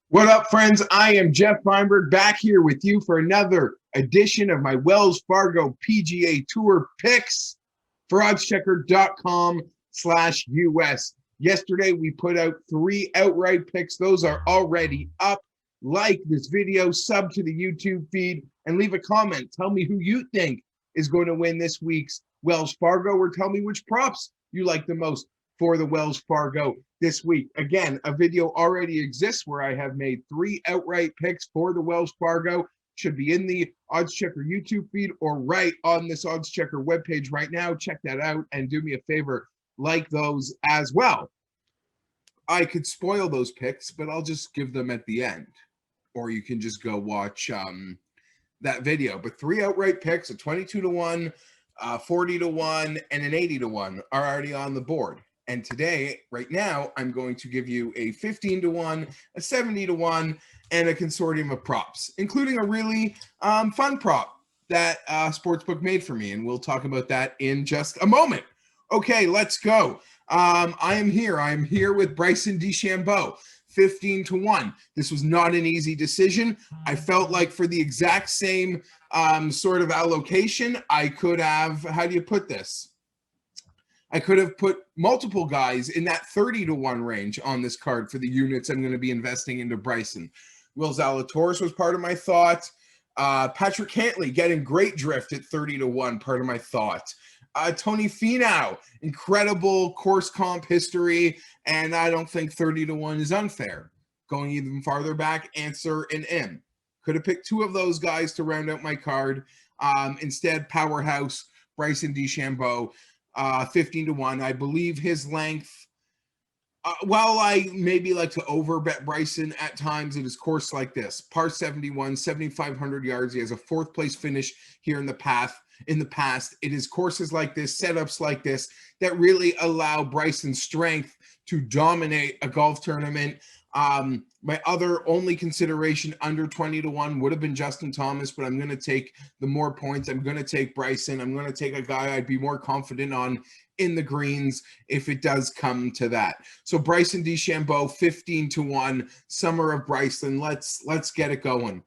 What up, friends? I am Geoff Fienberg back here with you for another edition of my Wells Fargo PGA Tour picks for oddschecker.com/US. Yesterday, we put out 3 outright picks. Those are already up. Like this video, sub to the YouTube feed, and leave a comment. Tell me who you think is going to win this week's Wells Fargo, or tell me which props you like the most for the Wells Fargo this week. Again, a video already exists where I have made 3 outright picks for the Wells Fargo. Should be in the OddsChecker YouTube feed or right on this OddsChecker webpage right now. Check that out and do me a favor, like those as well. I could spoil those picks, but I'll just give them at the end. Or you can just go watch that video. But 3 outright picks, a 22-1, 40-1, and an 80-1 are already on the board. And today, right now, I'm going to give you a 15-1, a 70-1, and a consortium of props, including a really fun prop that Sportsbook made for me. And we'll talk about that in just a moment. Okay, let's go. I am here with Bryson DeChambeau, 15-1. This was not an easy decision. I felt like for the exact same sort of allocation, I could have, how do you put this? I could have put multiple guys in that 30-1 range on this card for the units I'm going to be investing into Bryson. Will Zalatoris was part of my thought. Patrick Cantlay getting great drift at 30-1, part of my thought. Tony Finau, incredible course comp history, and I don't think 30-1 is unfair. Going even farther back, Answer and M. Could have picked 2 of those guys to round out my card. Instead, powerhouse Bryson DeChambeau, 15-1. I believe his length, while I maybe like to overbet Bryson at times, it is course like this. Par 71, 7,500 yards. He has a 4th place finish here in the past. It is courses like this, setups like this, that really allow Bryson's strength to dominate a golf tournament. My other only consideration under 20-1 would have been Justin Thomas, but I'm going to take the more points. I'm going to take Bryson. I'm going to take a guy I'd be more confident on in the greens if it does come to that. So Bryson DeChambeau, 15-1, Summer of Bryson. Let's get it going.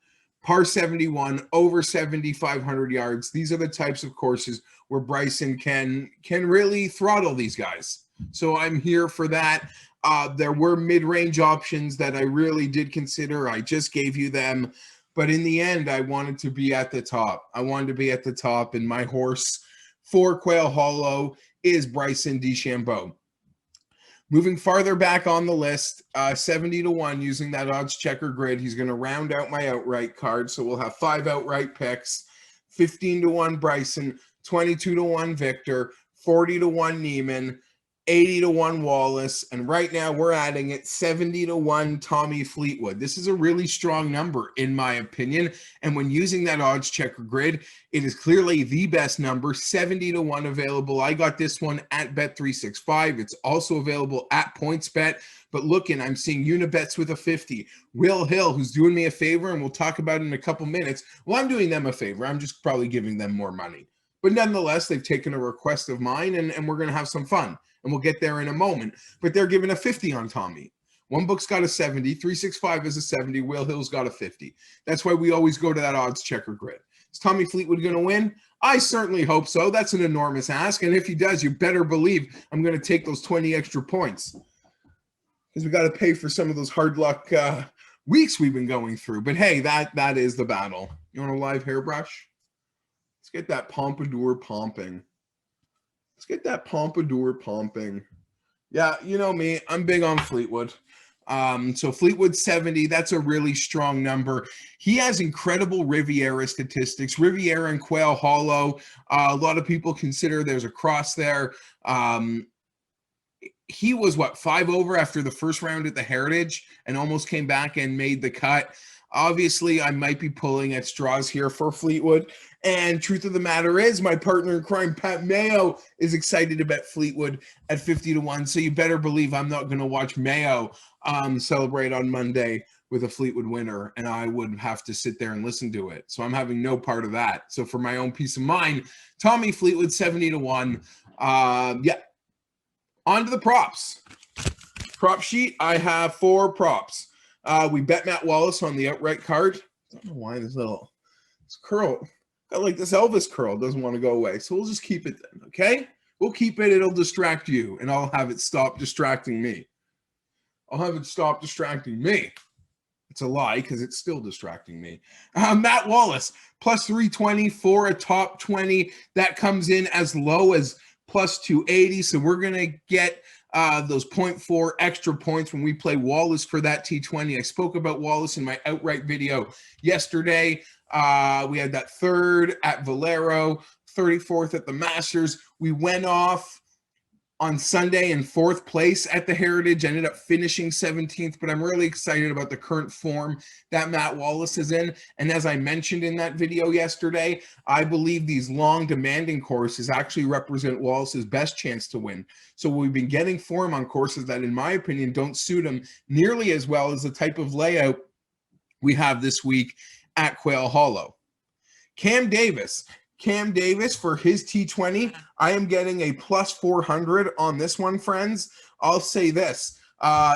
Par 71, over 7,500 yards. These are the types of courses where Bryson can really throttle these guys. So I'm here for that. There were mid-range options that I really did consider. I just gave you them. But in the end, I wanted to be at the top. I wanted to be at the top, and my horse for Quail Hollow is Bryson DeChambeau. Moving farther back on the list, 70-1 using that odds checker grid. He's going to round out my outright card. So we'll have 5 outright picks. 15-1 Bryson, 22-1 Victor, 40-1 Neiman, 80-1 Wallace, and right now we're adding it 70-1 Tommy Fleetwood. This is a really strong number in my opinion, and when using that odds checker grid, it is clearly the best number. 70-1 available. I got this one at Bet365. It's also available at PointsBet. But looking, I'm seeing Unibets with a 50. Will Hill, who's doing me a favor, and we'll talk about it in a couple minutes. Well, I'm doing them a favor. I'm just probably giving them more money. But nonetheless, they've taken a request of mine, and we're going to have some fun. And we'll get there in a moment. But they're giving a 50 on Tommy. One book's got a 70. 365 is a 70. Will Hill's got a 50. That's why we always go to that odds checker grid. Is Tommy Fleetwood going to win? I certainly hope so. That's an enormous ask. And if he does, you better believe I'm going to take those 20 extra points. Because we got to pay for some of those hard luck weeks we've been going through. But hey, that is the battle. You want a live hairbrush? Let's get that pompadour pumping. Let's get that pompadour pumping. Yeah, you know me. I'm big on Fleetwood. So Fleetwood 70, that's a really strong number. He has incredible Riviera statistics. Riviera and Quail Hollow. A lot of people consider there's a cross there. He was, 5 over after the first round at the Heritage and almost came back and made the cut. Obviously, I might be pulling at straws here for Fleetwood. And truth of the matter is, my partner in crime, Pat Mayo, is excited to bet Fleetwood at 50-1. So you better believe I'm not going to watch Mayo celebrate on Monday with a Fleetwood winner, and I would have to sit there and listen to it. So I'm having no part of that. So for my own peace of mind, Tommy Fleetwood 70-1. Yeah, On to the props. Prop sheet, I have 4 props. We bet Matt Wallace on the outright card. I don't know why this curl, got like this Elvis curl, doesn't want to go away. So we'll just keep it then, okay? We'll keep it. It'll distract you, and I'll have it stop distracting me. It's a lie because it's still distracting me. Matt Wallace, plus 320 for a top 20. That comes in as low as plus 280. So we're going to get those 0.4 extra points when we play Wallace for that T20. I spoke about Wallace in my outright video yesterday. We had that 3rd at Valero, 34th at the Masters. We went off on Sunday in 4th place at the Heritage, ended up finishing 17th, but I'm really excited about the current form that Matt Wallace is in. And as I mentioned in that video yesterday, I believe these long demanding courses actually represent Wallace's best chance to win. So we've been getting form on courses that, in my opinion, don't suit him nearly as well as the type of layout we have this week at Quail Hollow. Cam Davis for his T20, I am getting a plus 400 on this one, friends. I'll say this.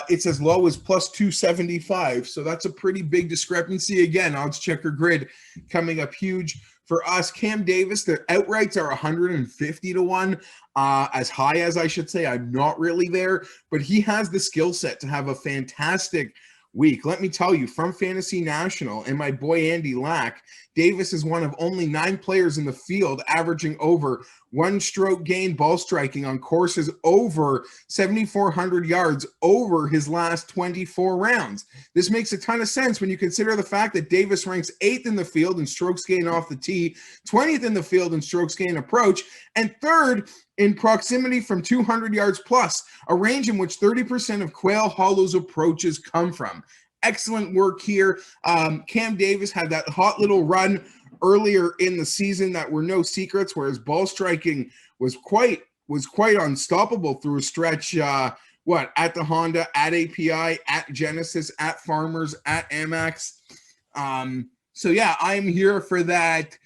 It's as low as plus 275, so that's a pretty big discrepancy. Again, odds checker grid coming up huge for us. Cam Davis, the outrights are 150 to 1, as high as I should say. I'm not really there, but he has the skill set to have a fantastic week. Let me tell you, from Fantasy National and my boy Andy Lack, Davis is one of only 9 players in the field averaging over 1 stroke gain ball striking on courses over 7,400 yards over his last 24 rounds. This makes a ton of sense when you consider the fact that Davis ranks 8th in the field in strokes gain off the tee, 20th in the field in strokes gain approach, and 3rd in proximity from 200 yards plus, a range in which 30% of Quail Hollow's approaches come from. Excellent work here. Cam Davis had that hot little run earlier in the season that were no secrets, whereas ball striking was quite unstoppable through a stretch. At the Honda, at API, at Genesis, at Farmers, at Amex. So yeah, I'm here for that.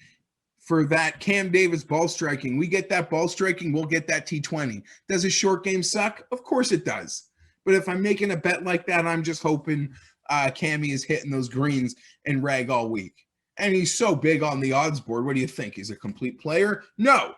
For that Cam Davis ball striking. We get that ball striking, we'll get that T20. Does his short game suck? Of course it does. But if I'm making a bet like that, I'm just hoping Cammy is hitting those greens and rag all week. And he's so big on the odds board. What do you think? He's a complete player? No.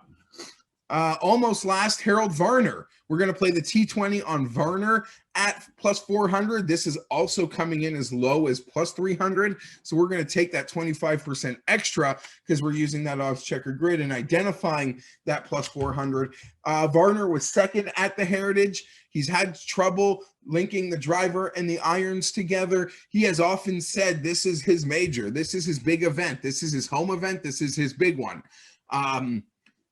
Almost last, Harold Varner. We're going to play the T20 on Varner at plus 400. This is also coming in as low as plus 300. So we're going to take that 25% extra because we're using that odds checker grid and identifying that plus 400. Varner was 2nd at the Heritage. He's had trouble linking the driver and the irons together. He has often said this is his major. This is his big event. This is his home event. This is his big one.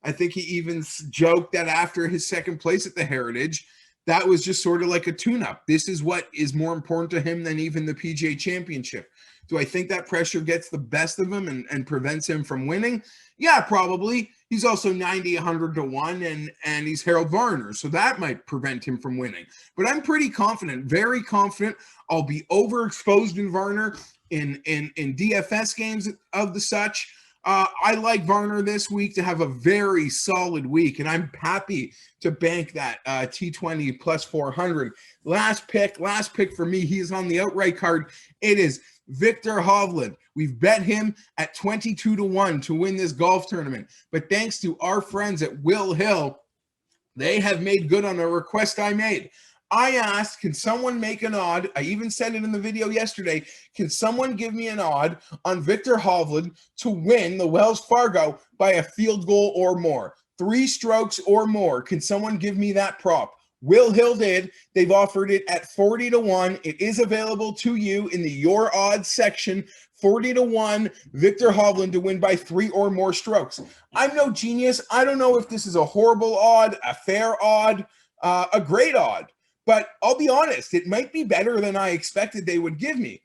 I think he even joked that after his 2nd place at the Heritage, that was just sort of like a tune-up. This is what is more important to him than even the PGA Championship. Do I think that pressure gets the best of him and prevents him from winning? Yeah, probably. He's also 90, 100 to 1, and he's Harold Varner, so that might prevent him from winning. But I'm pretty confident, very confident. I'll be overexposed in Varner in DFS games of the such. I like Varner this week to have a very solid week, and I'm happy to bank that T20 plus 400. Last pick for me. He's on the outright card. It is Victor Hovland. We've bet him at 22 to 1 to win this golf tournament. But thanks to our friends at Will Hill, they have made good on a request I made. I asked, can someone make an odd? I even said it in the video yesterday. Can someone give me an odd on Victor Hovland to win the Wells Fargo by a field goal or more? 3 strokes or more. Can someone give me that prop? Will Hill did. They've offered it at 40 to 1. It is available to you in the Your Odds section. 40 to 1, Victor Hovland to win by 3 or more strokes. I'm no genius. I don't know if this is a horrible odd, a fair odd, a great odd. But I'll be honest, it might be better than I expected they would give me.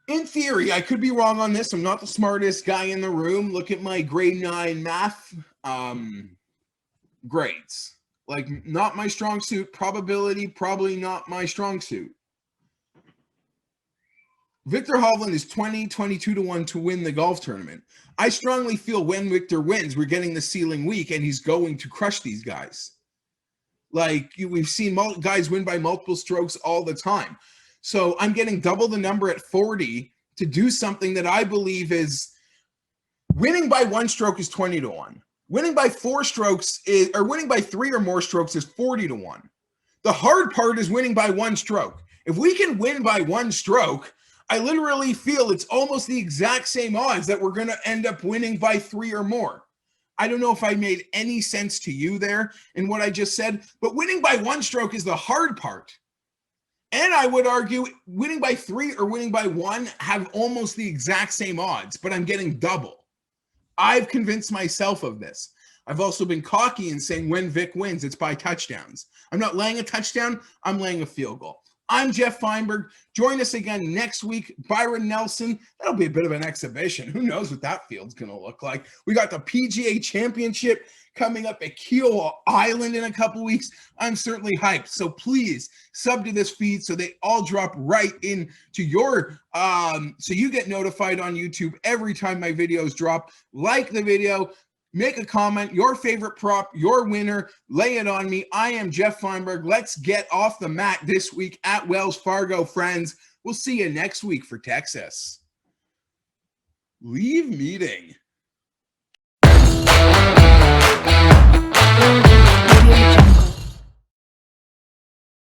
In theory, I could be wrong on this. I'm not the smartest guy in the room. Look at my grade 9 math grades. Like, not my strong suit. Probability, probably not my strong suit. Victor Hovland is 22 to 1 to win the golf tournament. I strongly feel when Victor wins, we're getting the ceiling week, and he's going to crush these guys. Like we've seen guys win by multiple strokes all the time. So I'm getting double the number at 40 to do something that I believe is winning by 1 stroke is 20 to 1. Winning by 4 strokes is, or winning by 3 or more strokes is 40 to 1. The hard part is winning by 1 stroke. If we can win by 1 stroke, I literally feel it's almost the exact same odds that we're going to end up winning by 3 or more. I don't know if I made any sense to you there in what I just said, but winning by 1 stroke is the hard part. And I would argue winning by 3 or winning by 1 have almost the exact same odds, but I'm getting double. I've convinced myself of this. I've also been cocky in saying when Vic wins, it's by touchdowns. I'm not laying a touchdown, I'm laying a field goal. I'm Geoff Fienberg. Join us again next week. Byron Nelson. That'll be a bit of an exhibition. Who knows what that field's going to look like? We got the PGA Championship coming up at Keel Island in a couple weeks. I'm certainly hyped. So please sub to this feed so they all drop right into your, so you get notified on YouTube every time my videos drop. Like the video. Make a comment, your favorite prop, your winner, lay it on me. I am Geoff Fienberg. Let's get off the mat this week at Wells Fargo, friends. We'll see you next week for Texas. Leave meeting.